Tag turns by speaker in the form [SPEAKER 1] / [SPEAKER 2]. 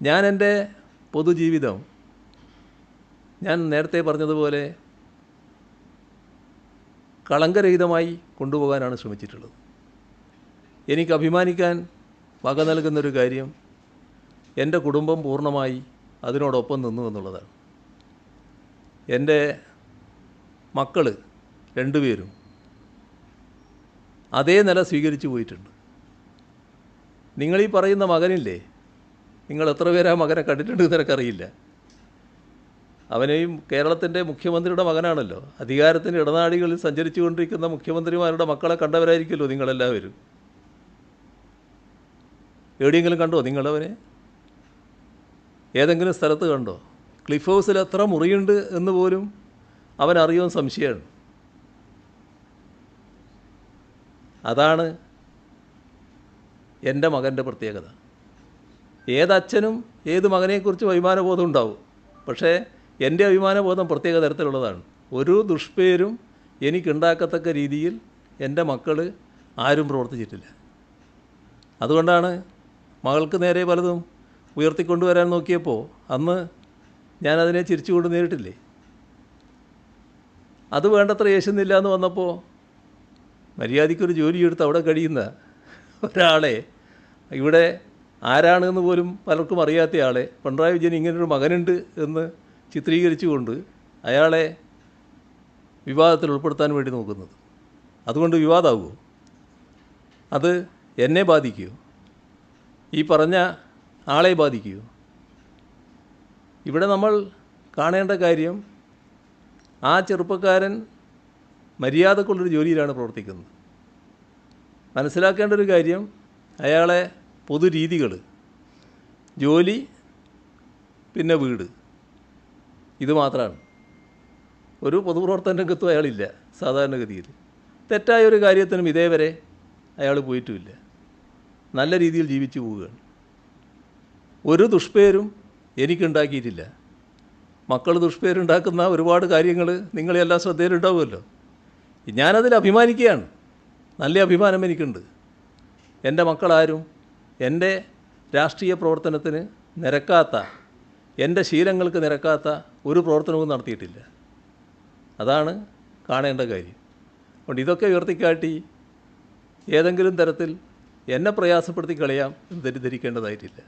[SPEAKER 1] ഞാൻ എൻ്റെ പൊതുജീവിതം ഞാൻ നേരത്തെ പറഞ്ഞതുപോലെ കളങ്കരഹിതമായി കൊണ്ടുപോകാനാണ് ശ്രമിച്ചിട്ടുള്ളത്. എനിക്ക് അഭിമാനിക്കാൻ വക നൽകുന്നൊരു കാര്യം എൻ്റെ കുടുംബം പൂർണ്ണമായി അതിനോടൊപ്പം നിന്നു എന്നുള്ളതാണ്. എൻ്റെ മക്കൾ രണ്ടുപേരും അതേ നില സ്വീകരിച്ചു പോയിട്ടുണ്ട്. നിങ്ങളീ പറയുന്ന മകനില്ലേ, നിങ്ങൾ എത്ര പേരാ മകനെ കണ്ടിട്ടുണ്ട് നിനക്കറിയില്ല. അവനെയും കേരളത്തിൻ്റെ മുഖ്യമന്ത്രിയുടെ മകനാണല്ലോ. അധികാരത്തിൻ്റെ ഇടനാഴികളിൽ സഞ്ചരിച്ചു കൊണ്ടിരിക്കുന്ന മുഖ്യമന്ത്രിമാരുടെ മക്കളെ കണ്ടവരായിരിക്കുമല്ലോ നിങ്ങളെല്ലാവരും. എവിടെയെങ്കിലും കണ്ടോ നിങ്ങളവനെ? ഏതെങ്കിലും സ്ഥലത്ത് കണ്ടോ? ക്ലിഫ് ഹൗസിൽ എത്ര മുറിയുണ്ട് എന്ന് പോലും അവനറിയുമെന്ന് സംശയമാണ്. അതാണ് എൻ്റെ മകൻ്റെ പ്രത്യേകത. ഏതച്ഛനും ഏത് മകനെക്കുറിച്ചും അഭിമാനബോധം ഉണ്ടാവും. പക്ഷേ എൻ്റെ അഭിമാനബോധം പ്രത്യേക തരത്തിലുള്ളതാണ്. ഒരു ദുഷ്പേരും എനിക്കുണ്ടാക്കത്തക്ക രീതിയിൽ എൻ്റെ മക്കൾ ആരും പ്രവർത്തിച്ചിട്ടില്ല. അതുകൊണ്ടാണ് മകൾക്ക് നേരെ പലതും ഉയർത്തിക്കൊണ്ടുവരാൻ നോക്കിയപ്പോൾ അന്ന് ഞാനതിനെ ചിരിച്ചുകൊണ്ട് നേരിട്ടില്ലേ. അത് വേണ്ടത്ര യേശുന്നില്ല എന്ന് വന്നപ്പോൾ മര്യാദയ്ക്കൊരു ജോലിയെടുത്ത് അവിടെ കഴിയുന്ന ഒരാളെ, ഇവിടെ ആരാണെന്ന് പോലും പലർക്കും അറിയാത്ത ആളെ പിണറായി വിജയൻ ഇങ്ങനൊരു മകനുണ്ട് എന്ന് ചിത്രീകരിച്ചുകൊണ്ട് അയാളെ വിവാദത്തിൽ ഉൾപ്പെടുത്താൻ വേണ്ടി നോക്കുന്നത്. അതുകൊണ്ട് വിവാദമാകുമോ? അത് എന്നെ ബാധിക്കുമോ? ഈ പറഞ്ഞ ആളെ ബാധിക്കുമോ? ഇവിടെ നമ്മൾ കാണേണ്ട കാര്യം, ആ ചെറുപ്പക്കാരൻ മര്യാദക്കുള്ളൊരു ജോലിയിലാണ് പ്രവർത്തിക്കുന്നത്. മനസ്സിലാക്കേണ്ട ഒരു കാര്യം, അയാളെ പൊതുരീതികൾ, ജോലി, പിന്നെ വീട്, ഇത് മാത്രമാണ്. ഒരു പൊതുപ്രവർത്തന രംഗത്തും അയാളില്ല സാധാരണഗതിയിൽ. തെറ്റായൊരു കാര്യത്തിനും ഇതേവരെ അയാൾ പോയിട്ടുമില്ല. നല്ല രീതിയിൽ ജീവിച്ചു പോവുകയാണ്. ഒരു ദുഷ്പേരും എനിക്കുണ്ടാക്കിയിട്ടില്ല. മക്കൾ ദുഷ്പേരുണ്ടാക്കുന്ന ഒരുപാട് കാര്യങ്ങൾ നിങ്ങളെല്ലാം ശ്രദ്ധയിലുണ്ടാവുമല്ലോ. ഞാനതിൽ അഭിമാനിക്കുകയാണ്. നല്ല അഭിമാനം എനിക്കുണ്ട്. എൻ്റെ മക്കളാരും എൻ്റെ രാഷ്ട്രീയ പ്രവർത്തനത്തിന് നിരക്കാത്ത, എൻ്റെ ശീലങ്ങൾക്ക് നിരക്കാത്ത ഒരു പ്രവർത്തനവും നടത്തിയിട്ടില്ല. അതാണ് കാണേണ്ട കാര്യം. അതുകൊണ്ട് ഇതൊക്കെ ഉയർത്തിക്കാട്ടി ഏതെങ്കിലും തരത്തിൽ എന്നെ പ്രയാസപ്പെടുത്തി കളയാം എന്ന് തെറ്റിദ്ധരിക്കേണ്ടതായിട്ടില്ല.